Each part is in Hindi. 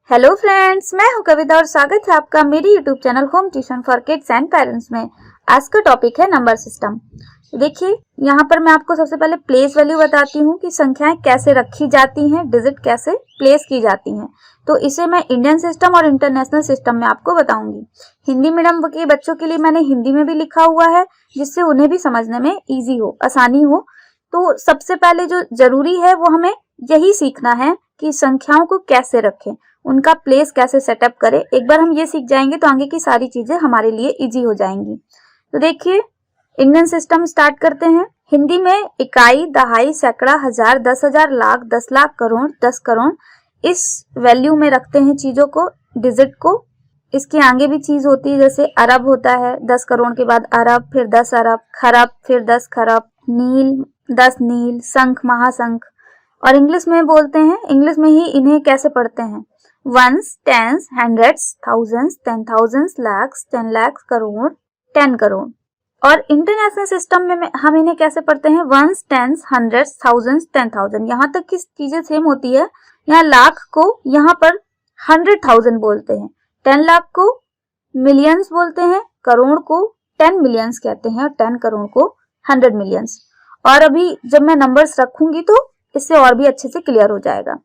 हेलो फ्रेंड्स, मैं हूं कविता और स्वागत है आपका मेरी YouTube channel home tuition for kids and parents में। आज का टॉपिक है नंबर सिस्टम। देखिए, यहाँ पर मैं आपको सबसे पहले प्लेस वैल्यू बताती हूँ कि संख्याएं कैसे रखी जाती हैं, डिजिट कैसे प्लेस की जाती हैं। तो इसे मैं इंडियन सिस्टम और इंटरनेशनल सिस्टम में आपको बताऊंगी। हिंदी मीडियम के बच्चों के लिए मैंने हिंदी में भी लिखा हुआ है, जिससे उन्हें भी समझने में ईजी हो, आसानी हो। तो सबसे पहले जो जरूरी है वो हमें यही सीखना है कि संख्याओं को कैसे रखें, उनका प्लेस कैसे सेटअप करें। एक बार हम ये सीख जाएंगे तो आगे की सारी चीजें हमारे लिए इजी हो जाएंगी। तो देखिए, इंडियन सिस्टम स्टार्ट करते हैं। हिंदी में इकाई, दहाई, सैकड़ा, हजार, 10,000, लाख, 10 लाख, करोड़, 10 करोड़, इस वैल्यू में रखते हैं चीजों को, डिजिट को। इसके आगे भी चीज होती है, जैसे अरब होता है, 10 करोड़ के बाद अरब, फिर 10 अरब, खरब, फिर 10 खरब, नील, 10 नील, शंख, महाशंख। और इंग्लिश में बोलते हैं, इंग्लिश में ही इन्हें कैसे पढ़ते हैं, ones, tens, hundreds, thousands, 10,000, lakhs, 10 lakh, crore, 10 crore. और इंटरनेशनल सिस्टम में हम इन्हें कैसे पढ़ते हैं, वंस, टेंस, हंड्रेड्स, थाउजेंड्स, 10,000। यहाँ तक की चीजें सेम होती है। यहाँ लाख को यहाँ पर 100,000 बोलते हैं, 10 लाख को मिलियंस बोलते हैं, करोड़ को 10 मिलियंस कहते हैं और 10 करोड़ को 100 मिलियंस। और अभी जब मैं नंबर्स रखूंगी तो इससे और भी अच्छे से क्लियर हो जाएगा।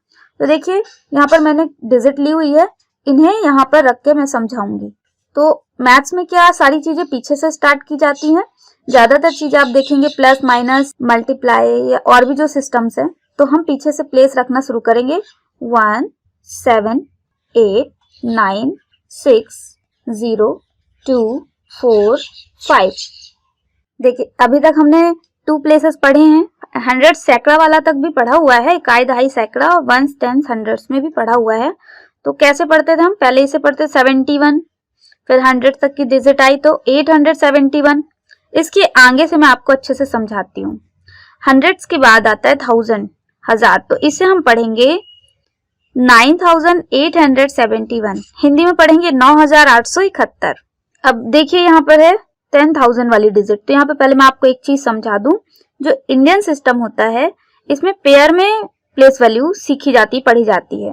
तो देखिए, यहाँ पर मैंने डिजिट ली हुई है, इन्हें यहाँ पर रख के मैं समझाऊंगी। तो मैथ्स में क्या सारी चीजें पीछे से स्टार्ट की जाती हैं। ज्यादातर चीजें आप देखेंगे प्लस, माइनस, मल्टीप्लाई या और भी जो सिस्टम्स हैं, तो हम पीछे से प्लेस रखना शुरू करेंगे। 1, 7, 8, 9, 6, 0, 2, 4, 5। देखिए, अभी तक हमने 2 प्लेसेस पढ़े हैं। 100 सैकड़ा वाला तक भी पढ़ा हुआ है, इकाई, दहाई, सैकड़ा, और वंस, टेंस, हंड्रेड्स में भी पढ़ा हुआ है। तो कैसे पढ़ते थे हम, पहले इसे पढ़ते 71, फिर 100 तक की डिजिट आई तो 871। इसके आगे से मैं आपको अच्छे से समझाती हूँ। हंड्रेड्स के बाद आता है 1000, हजार, तो इसे हम पढ़ेंगे 9871। हिंदी में पढ़ेंगे 9871। अब देखिए, यहाँ पर है 10,000 वाली डिजिट। तो यहाँ पे पहले मैं आपको एक चीज समझा दूं, जो इंडियन सिस्टम होता है इसमें पेयर में प्लेस वैल्यू सीखी जाती, पढ़ी जाती है।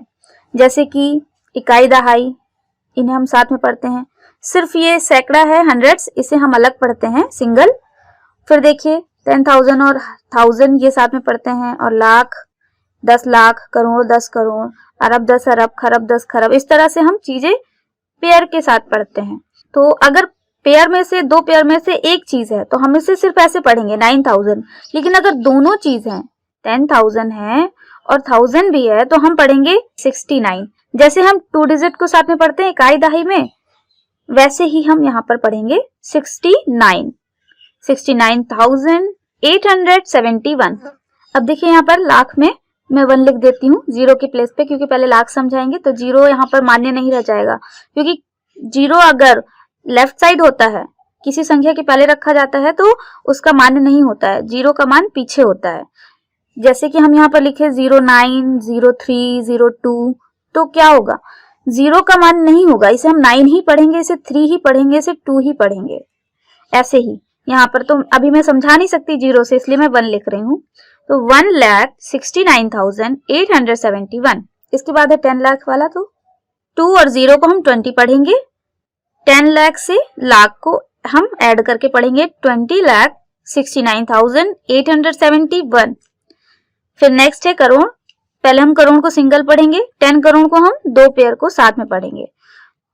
जैसे कि इकाई, दहाई, इन्हें हम साथ में पढ़ते हैं। सिर्फ ये सैकड़ा है, हंड्रेड्स, इसे हम अलग पढ़ते हैं, सिंगल। फिर देखिए 10,000 और 1000 ये साथ में पढ़ते हैं, और लाख, 10 लाख, करोड़, 10 करोड़, अरब, 10 अरब, खरब, 10 खरब। इस तरह से हम चीजें पेयर के साथ पढ़ते हैं। तो अगर पेयर में से, 2 पेयर में से एक चीज है तो हम इसे सिर्फ ऐसे पढ़ेंगे 9,000। लेकिन अगर दोनों चीज हैं, 10,000 है और 1000 भी है, तो हम पढ़ेंगे 69। जैसे हम 2 डिजिट को साथ में पढ़ते हैं इकाई, दहाई में, वैसे ही हम यहाँ पर पढ़ेंगे 69, 69,871। अब देखिए, यहाँ पर लाख में मैं 1 लिख देती हूँ जीरो के प्लेस पे, क्योंकि पहले लाख समझाएंगे तो जीरो यहाँ पर मान्य नहीं रह जाएगा। क्योंकि जीरो अगर लेफ्ट साइड होता है, किसी संख्या के पहले रखा जाता है, तो उसका मान नहीं होता है, जीरो का मान पीछे होता है। जैसे कि हम यहाँ पर लिखे 09, 03, 02, तो क्या होगा, जीरो का मान नहीं होगा। इसे हम 9 ही पढ़ेंगे, इसे 3 ही पढ़ेंगे, इसे 2 ही पढ़ेंगे। ऐसे ही यहाँ पर तो अभी मैं समझा नहीं सकती जीरो से, इसलिए मैं 1 लिख रही हूँ। तो 1,69,871। इसके बाद है 10 लाख वाला, तो 2 और 0 को हम 20 पढ़ेंगे। 10 लाख से लाख को हम ऐड करके पढ़ेंगे 20,69,871। फिर नेक्स्ट है करोड़। पहले हम करोड़ को सिंगल पढ़ेंगे, 10 करोड़ को हम 2 पेयर को साथ में पढ़ेंगे।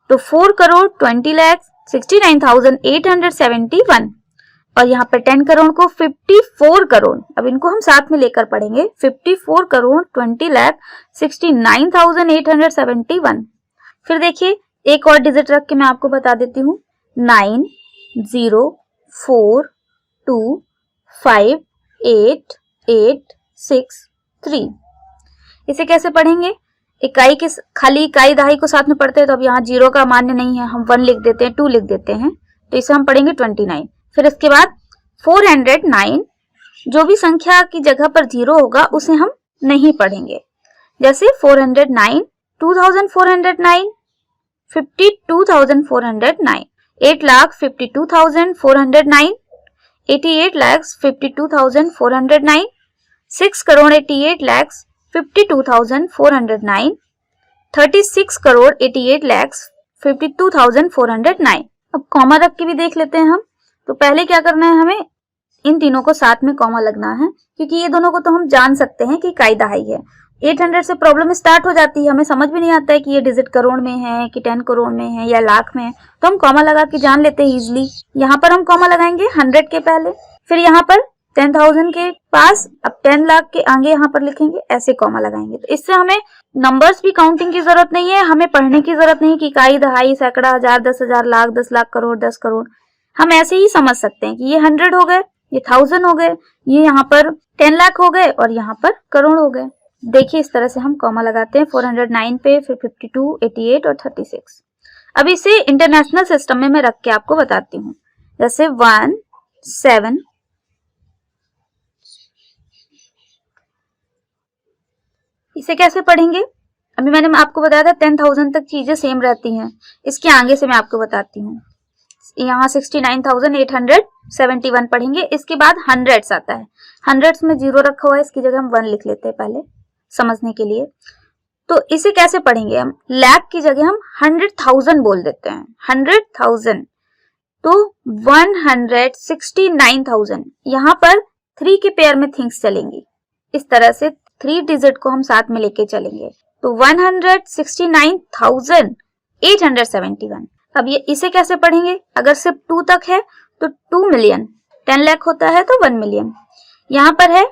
तो 4 करोड़ 20,69,871। और यहाँ पर 10 करोड़ को 54 करोड़, अब इनको हम साथ में लेकर पढ़ेंगे, 54 करोड़ 20,69,871। फिर देखिए, एक और डिजिट रख के मैं आपको बता देती हूँ, 9,0,4,2,5,8,8,6,3। इसे कैसे पढ़ेंगे, इकाई के खाली इकाई, दहाई को साथ में पढ़ते हैं, तो अब यहाँ जीरो का मान्य नहीं है, हम 1 लिख देते हैं, 2 लिख देते हैं, तो इसे हम पढ़ेंगे 29। फिर इसके बाद 409, जो भी संख्या की जगह पर जीरो होगा उसे हम नहीं पढ़ेंगे। जैसे 409, 2409, 52,409, 8,52,409, 88,52,409, 6 करोड़ 88,52,409, 36 करोड़ 88 लाख 52,409। अब कॉमा रख के भी देख लेते हैं हम। तो पहले क्या करना है, हमें इन तीनों को साथ में कॉमा लगना है, क्योंकि ये दोनों को तो हम जान सकते हैं कि कायदा हाई है। 800 से प्रॉब्लम स्टार्ट हो जाती है, हमें समझ भी नहीं आता है कि ये डिजिट करोड़ में है कि 10 करोड़ में है या लाख में है, तो हम कॉमा लगा के जान लेते हैं इजिली। यहाँ पर हम कॉमा लगाएंगे 100 के पहले, फिर यहाँ पर 10,000 के पास, अब 10 लाख के आगे यहाँ पर लिखेंगे, ऐसे कॉमा लगाएंगे। तो इससे हमें नंबर्स भी काउंटिंग की जरूरत नहीं है, हमें पढ़ने की जरूरत नहीं कि इकाई, दहाई, सैकड़ा, हजार, 10,000, लाख, 10 लाख, करोड़, 10 करोड़। हम ऐसे ही समझ सकते हैं कि ये 100 हो गए, ये 1000 हो गए, ये यहाँ पर 10 लाख हो गए और यहाँ पर करोड़ हो गए। देखिए इस तरह से हम कॉमा लगाते हैं 409 पे, फिर 52, 88 और 36। अब इसे इंटरनेशनल सिस्टम में मैं रख के आपको बताती हूँ। जैसे 1 7, इसे कैसे पढ़ेंगे? अभी मैंने आपको बताया था 10,000 तक चीजें सेम रहती हैं, इसके आगे से मैं आपको बताती हूँ। यहाँ 69,871 पढ़ेंगे, इसके बाद हंड्रेड्स आता है। हंड्रेड्स में 0 रखा हुआ है, इसकी जगह हम 1 लिख लेते हैं पहले समझने के लिए। तो इसे कैसे पढ़ेंगे हम? लाख की जगह हम 100,000 बोल देते हैं, 100,000। तो 169,000, यहाँ पर 3 के पेयर में थिंग्स चलेंगी, इस तरह से 3 डिजिट को हम साथ में लेके चलेंगे। तो 169,871। अब ये इसे कैसे पढ़ेंगे? अगर सिर्फ 2 तक है तो 2 मिलियन, 10 लाख होता है तो 1 मिलियन। यहाँ पर है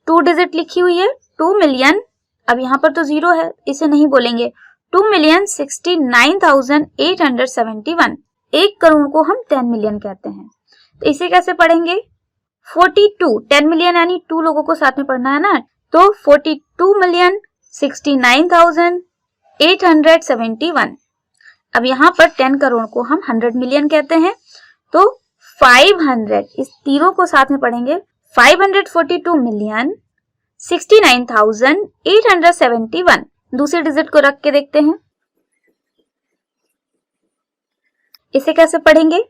2 डिजिट लिखी हुई है, 2 मिलियन। अब यहाँ पर तो 0 है, इसे नहीं बोलेंगे। 2,69,871। 1 करोड़ को हम 10 मिलियन कहते हैं। तो इसे कैसे पढ़ेंगे? 42, 10 मिलियन यानी 2 लोगों को साथ में पढ़ना है ना, तो 42,69,871। अब यहाँ पर 10 करोड़ को हम 100 मिलियन कहते हैं, तो 500, इस तीनों को साथ में पढ़ेंगे, 542,69,871। दूसरे डिजिट को रख के देखते हैं, इसे कैसे पढ़ेंगे?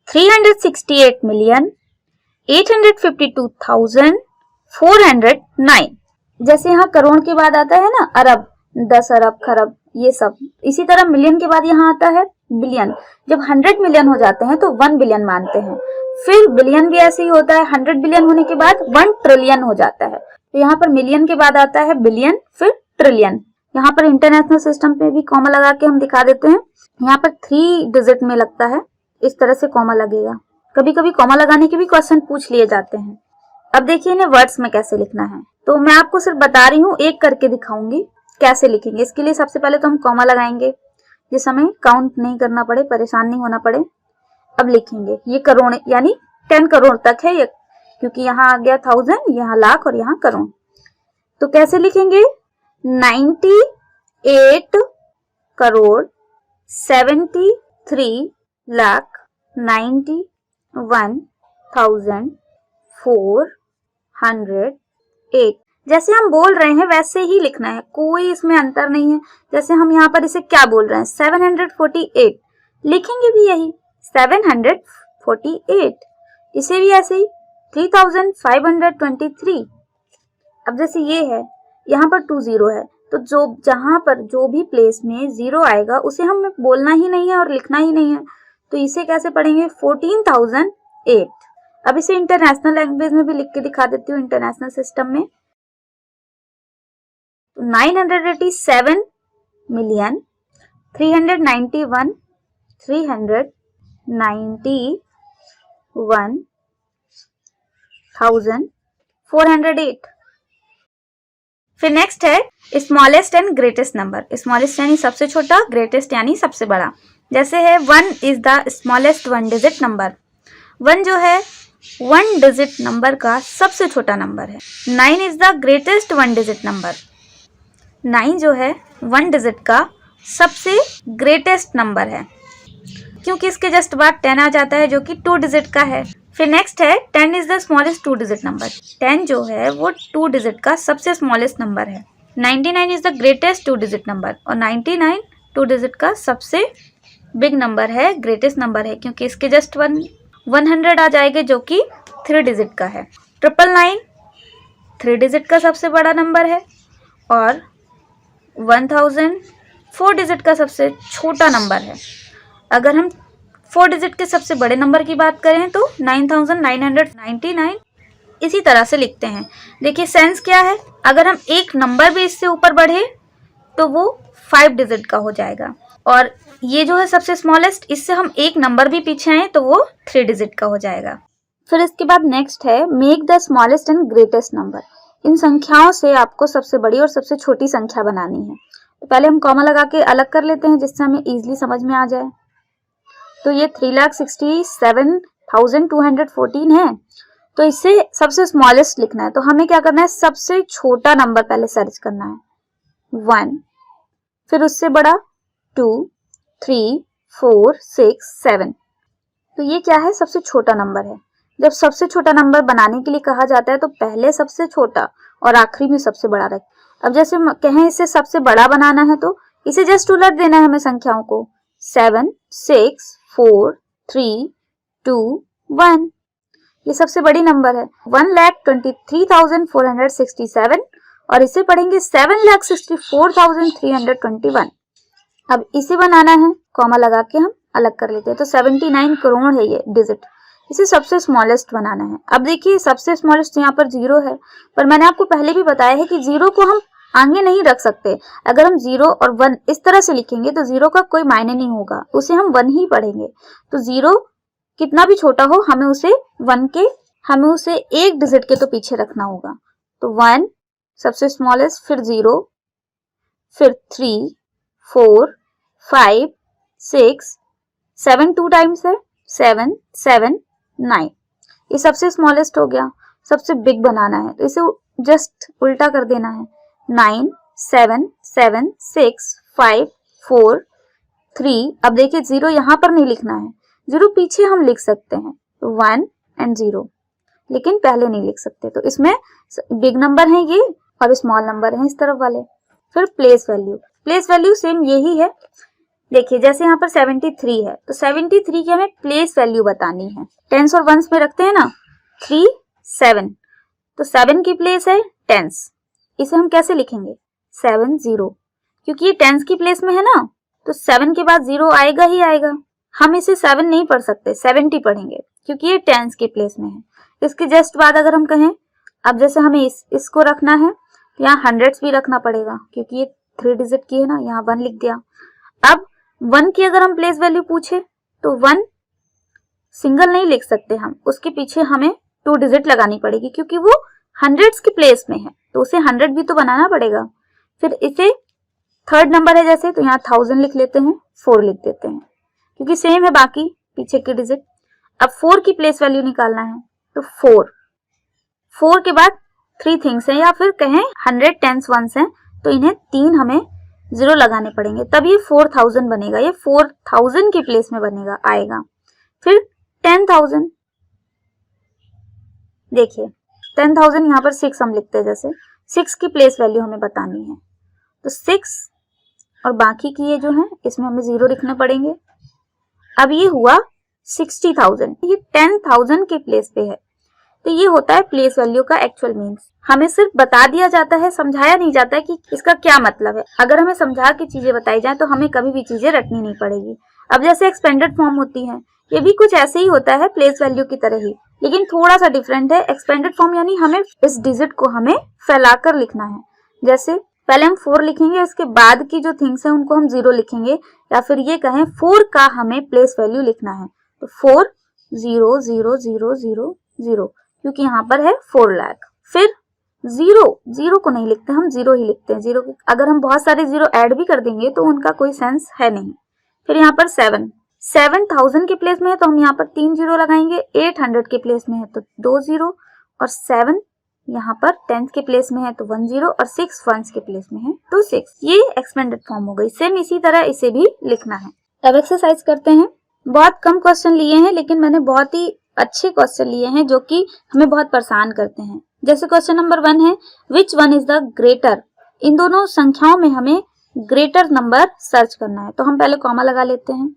368,852,409। जैसे यहाँ करोड़ के बाद आता है ना अरब, 10 अरब, खरब, ये सब। इसी तरह मिलियन के बाद यहाँ आता है बिलियन। जब 100 मिलियन हो जाते हैं तो 1 बिलियन मानते हैं। फिर बिलियन भी ऐसे ही होता है, 100 बिलियन होने के बाद 1 ट्रिलियन हो जाता है। तो यहाँ पर मिलियन के बाद आता है बिलियन, फिर ट्रिलियन। यहाँ पर इंटरनेशनल सिस्टम पे भी कॉमा लगा के हम दिखा देते हैं। यहाँ पर 3 डिजिट में लगता है, इस तरह से कॉमा लगेगा। कभी कभी कॉमा लगाने के भी क्वेश्चन पूछ लिए जाते हैं। अब देखिए इन्हें वर्ड्स में कैसे लिखना है, तो मैं आपको सिर्फ बता रही हूँ, एक करके दिखाऊंगी कैसे लिखेंगे। इसके लिए सबसे पहले तो हम कॉमा लगाएंगे, जिस हमें काउंट नहीं करना पड़े, परेशान नहीं होना पड़े। अब लिखेंगे ये करोड़ यानी 10 करोड़ तक है ये, क्योंकि यहाँ आ गया 1000, यहाँ लाख और यहाँ करोड़। तो कैसे लिखेंगे? 98 करोड़ 73 लाख 91,408। जैसे हम बोल रहे हैं वैसे ही लिखना है, कोई इसमें अंतर नहीं है। जैसे हम यहाँ पर इसे क्या बोल रहे हैं? 748, लिखेंगे भी यही 748। इसे भी ऐसे ही 3,523। अब जैसे ये है, यहाँ पर 2 0 है, तो जहां पर जो भी प्लेस में 0 आएगा उसे हमें बोलना ही नहीं है और लिखना ही नहीं है। तो इसे कैसे पढ़ेंगे? 14,008। अब इसे इंटरनेशनल लैंग्वेज में भी लिख के दिखा देती हूँ, इंटरनेशनल सिस्टम में। तो 950,391,408। फिर नेक्स्ट है smallest and greatest number. Smallest यानी सबसे छोटा, ग्रेटेस्ट यानी सबसे बड़ा। जैसे है 1 is the smallest 1 digit number. 1 जो है 1 डिजिट नंबर का सबसे छोटा नंबर है। 9 is the greatest 1 digit number. 9 जो है 1 डिजिट का सबसे ग्रेटेस्ट नंबर है, क्योंकि इसके जस्ट बाद 10 आ जाता है जो कि 2 डिजिट का है। फिर नेक्स्ट है 10 is the smallest 2 digit number. 10 जो है वो 2 डिजिट का सबसे स्मॉलेस्ट नंबर है। 99 is the greatest 2 digit number, और 99 2 डिजिट का सबसे बिग नंबर है, ग्रेटेस्ट नंबर है, क्योंकि इसके जस्ट 100 आ जाएगा जो कि 3 डिजिट का है। 999 3 डिजिट का सबसे बड़ा नंबर है, और 1000 4 डिजिट का सबसे छोटा नंबर है। अगर हम 4 डिजिट के सबसे बड़े नंबर की बात करें तो 9999 इसी तरह से लिखते हैं। देखिए सेंस क्या है, अगर हम एक नंबर भी इससे ऊपर बढ़े तो वो 5 डिजिट का हो जाएगा, और ये जो है सबसे स्मॉलेस्ट, इससे हम एक नंबर भी पीछे आए तो वो 3 डिजिट का हो जाएगा। फिर इसके बाद नेक्स्ट है make the smallest and greatest number. इन संख्याओं से आपको सबसे बड़ी और सबसे छोटी संख्या बनानी है। तो पहले हम कॉमा लगा के अलग कर लेते हैं जिससे हमें इजीली समझ में आ जाए। तो ये 3,67,214 है, तो इससे सबसे स्मॉलेस्ट लिखना है। तो हमें क्या करना है, सबसे छोटा नंबर पहले सर्च करना है 1, फिर उससे बड़ा 2, 3, 4, 6, 7। तो ये क्या है, सबसे छोटा नंबर है। जब सबसे छोटा नंबर बनाने के लिए कहा जाता है तो पहले सबसे छोटा और आखिरी में सबसे बड़ा रखें। अब जैसे कहें इसे सबसे बड़ा बनाना है तो इसे जस्ट उलट देना है हमें संख्याओं को, 7, 6, 4, 3, 2, 1। ये सबसे बड़ी नंबर है 1,23,467, और इसे पढ़ेंगे 7,64,321। अब इसे बनाना है, कॉमा लगा के हम अलग कर लेते हैं। तो 79 करोड़ है ये डिजिट, इसे सबसे स्मॉलेस्ट बनाना है। अब देखिए सबसे स्मॉलेस्ट यहाँ पर 0 है, पर मैंने आपको पहले भी बताया है कि 0 को हम आगे नहीं रख सकते। अगर हम 0 और 1 इस तरह से लिखेंगे तो 0 का कोई मायने नहीं होगा, उसे हम 1 ही पढ़ेंगे। तो 0 कितना भी छोटा हो हमें उसे एक डिजिट के तो पीछे रखना होगा। तो 1 सबसे स्मॉलेस्ट, फिर 0, फिर 3, 4, 5, 6, 7 2 टाइम्स है, 7, 7, 9। ये सबसे स्मॉलेस्ट हो गया। सबसे बिग बनाना है तो इसे जस्ट उल्टा कर देना है, 9, 7, 7, 6, 5, 4, 3। अब देखिए 0 यहाँ पर नहीं लिखना है, 0 पीछे हम लिख सकते हैं, तो 1 एंड 0, लेकिन पहले नहीं लिख सकते। तो इसमें बिग नंबर है ये और स्मॉल नंबर है इस तरफ वाले। फिर प्लेस वैल्यू सेम यही है। देखिए जैसे यहाँ पर 73 है तो 73 की हमें प्लेस वैल्यू बतानी है। टेंस और वंस में रखते हैं ना, 3, 7, तो 7 की प्लेस है टेंस, इसे हम कैसे लिखेंगे, 7, 0, क्योंकि ये टेंस की प्लेस में है ना, तो 7 के बाद 0 आएगा ही आएगा। हम इसे 7 नहीं पढ़ सकते, 70 पढ़ेंगे क्योंकि ये टेंस की प्लेस में है। इसके जस्ट बाद अगर हम कहें, अब जैसे हमें इसको रखना है तो यहाँ हंड्रेड्स भी रखना पड़ेगा क्योंकि ये 3 डिजिट की है ना, यहाँ 1 लिख दिया। अब 1 की अगर हम प्लेस वैल्यू पूछे तो 1 सिंगल नहीं लिख सकते हम, उसके पीछे हमें 2 डिजिट लगानी पड़ेगी क्योंकि वो हंड्रेड्स की प्लेस में है, तो उसे 100 भी तो बनाना पड़ेगा। फिर इसे थर्ड नंबर है जैसे, तो यहाँ 1000 लिख लेते हैं, 4 लिख देते हैं क्योंकि सेम है बाकी पीछे के डिजिट। अब 4 की प्लेस वैल्यू निकालना है तो 4 के बाद 3 थिंग्स हैं, या फिर कहें 100 टेंस वंस हैं, तो इन्हें 3 हमें 0 लगाने पड़ेंगे, तब ये 4000 बनेगा। ये 4000 की प्लेस में बनेगा आएगा। फिर 10,000, देखिए 10,000 यहाँ पर 6 हम लिखते हैं, जैसे 6 की प्लेस वैल्यू हमें बतानी है, तो 6 और बाकी की ये जो है इसमें हमें 0 लिखने पड़ेंगे। अब ये हुआ 60,000, ये 10,000 की प्लेस पे है। तो ये होता है प्लेस वैल्यू का एक्चुअल मीन्स। हमें सिर्फ बता दिया जाता है, समझाया नहीं जाता है कि इसका क्या मतलब है। अगर हमें समझा के चीजें बताई जाए तो हमें कभी भी चीजें रटनी नहीं पड़ेगी। अब जैसे एक्सपेंडेड फॉर्म होती है, ये भी कुछ ऐसे ही होता है प्लेस वैल्यू की तरह ही, लेकिन थोड़ा सा डिफरेंट है। एक्सपेंडेड फॉर्म यानी हमें इस डिजिट को हमें फैलाकर लिखना है। जैसे पहले हम 4 लिखेंगे, इसके बाद की जो थिंग्स हैं उनको हम 0 लिखेंगे, या फिर ये कहें 4 का हमें प्लेस वैल्यू लिखना है, तो 4 0 0 0 0 0, क्योंकि यहाँ पर है 4 लाख। फिर 0 को नहीं लिखते, हम 0 ही लिखते हैं। 0 अगर हम बहुत सारे 0 ऐड भी कर देंगे तो उनका कोई सेंस है नहीं। फिर यहाँ पर 7,000 के प्लेस में है तो हम यहाँ पर 3 0 लगाएंगे। 800 के प्लेस में है तो 2 0, और 7 यहाँ पर 10 के प्लेस में है तो 1 0, और 6 1s के प्लेस में है तो 6। ये एक्सपेंडेड फॉर्म हो गई। सेम इसी तरह इसे भी लिखना है। अब एक्सरसाइज करते हैं। बहुत कम क्वेश्चन लिए हैं, लेकिन मैंने बहुत ही अच्छे क्वेश्चन लिए हैं जो कि हमें बहुत परेशान करते हैं। जैसे क्वेश्चन नंबर 1 है, which one is the greater. इन दोनों संख्याओं में हमें ग्रेटर नंबर सर्च करना है, तो हम पहले कॉमा लगा लेते हैं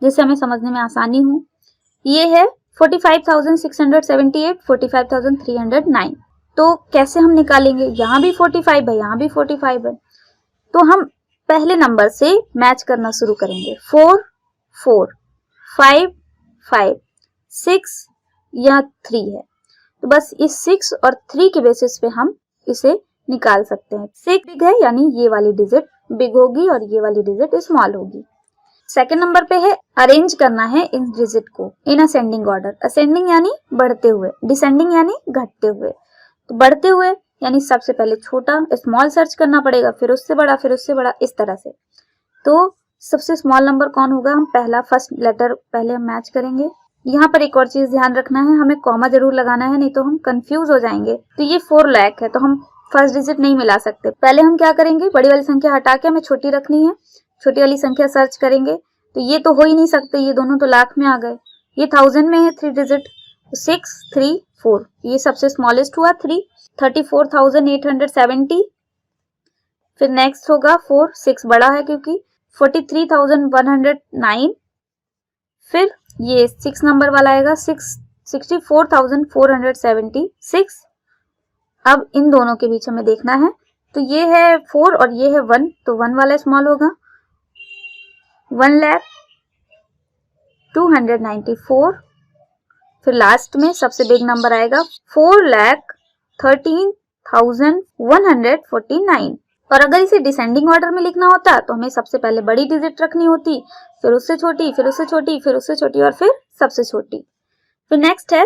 जिससे हमें समझने में आसानी हो। ये है 45,678, 45,309। तो कैसे हम निकालेंगे, यहाँ भी 45 है, यहाँ भी 45 है, तो हम पहले नंबर से मैच करना शुरू करेंगे। 4 4, 5 5, 6 या 3 है, तो बस इस 6 और 3 के बेसिस पे हम इसे निकाल सकते हैं। 6 बिग है यानी ये वाली डिजिट बिग होगी और ये वाली डिजिट स्मॉल होगी। सेकंड नंबर पे है अरेंज करना है इन डिजिट को इन असेंडिंग ऑर्डर। असेंडिंग यानी बढ़ते हुए, डिसेंडिंग यानी घटते हुए। तो बढ़ते हुए यानी सबसे पहले छोटा स्मॉल सर्च करना पड़ेगा, फिर उससे बड़ा, फिर उससे बड़ा, इस तरह से। तो सबसे स्मॉल नंबर कौन होगा, हम पहला फर्स्ट लेटर पहले हम मैच करेंगे। यहाँ पर एक और चीज ध्यान रखना है, हमें कॉमा जरूर लगाना है, नहीं तो हम कंफ्यूज हो जाएंगे। तो ये 4 लाख है, तो हम फर्स्ट डिजिट नहीं मिला सकते। पहले हम क्या करेंगे, बड़ी वाली संख्या हटा के हमें छोटी रखनी है, छोटी वाली संख्या सर्च करेंगे। तो ये तो हो ही नहीं सकते, ये दोनों तो लाख में आ गए। ये 1000 में है 3 डिजिट, 6 3 4, ये सबसे स्मॉलेस्ट हुआ 3, 34,870। फिर नेक्स्ट होगा 4, 6 बड़ा है क्योंकि 43,109। फिर ये 6 नंबर वाला आएगा 64,476। अब इन दोनों के बीच हमें देखना है, तो ये है 4 और ये है 1, तो 1 वाला स्मॉल होगा। 1,02,94। फिर लास्ट में सबसे बिग नंबर आएगा 4,13,149। और अगर इसे डिसेंडिंग ऑर्डर में लिखना होता तो हमें सबसे पहले बड़ी डिजिट रखनी होती, फिर उससे छोटी, फिर उससे छोटी, फिर उससे छोटी और फिर सबसे छोटी। फिर नेक्स्ट है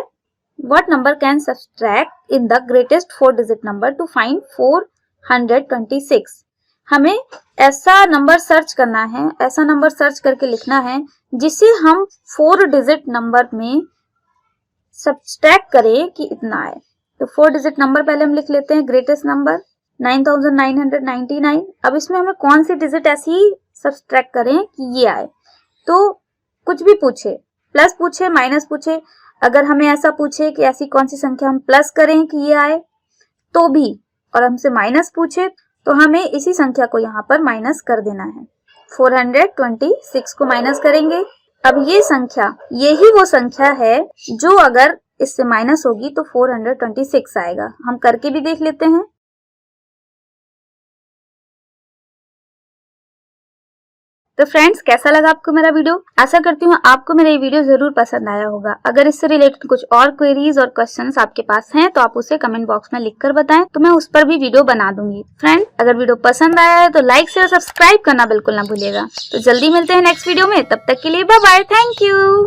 what number can subtract in the greatest 4 digit number two find 426। हमें ऐसा नंबर सर्च करना है, ऐसा नंबर सर्च करके लिखना है जिसे हम 4 डिजिट नंबर में सब्ट्रैक्ट करें कि इतना आए। तो 4 डिजिट नंबर पहले हम लिख लेते हैं, ग्रेटेस्ट नंबर 9,999। अब इसमें हमें कौन सी डिजिट ऐसी सब्ट्रैक्ट करें कि ये आए। तो कुछ भी पूछे, प्लस पूछे, माइनस पूछे, अगर हमें ऐसा पूछे कि ऐसी कौन सी संख्या हम प्लस करें कि ये आए तो भी, और हमसे माइनस पूछे तो हमें इसी संख्या को यहाँ पर माइनस कर देना है। 426 को माइनस करेंगे। अब ये संख्या, यही वो संख्या है जो अगर इससे माइनस होगी तो 426 आएगा। हम करके भी देख लेते हैं। तो फ्रेंड्स, कैसा लगा आपको मेरा वीडियो? आशा करती हूँ आपको मेरा ये वीडियो जरूर पसंद आया होगा। अगर इससे रिलेटेड कुछ और क्वेरीज और क्वेश्चंस आपके पास हैं तो आप उसे कमेंट बॉक्स में लिखकर बताएं, तो मैं उस पर भी वीडियो बना दूंगी। फ्रेंड, अगर वीडियो पसंद आया है तो लाइक शेयर सब्सक्राइब करना बिल्कुल ना भूलिएगा। तो जल्दी मिलते हैं नेक्स्ट वीडियो में, तब तक के लिए बाय बाय, थैंक यू।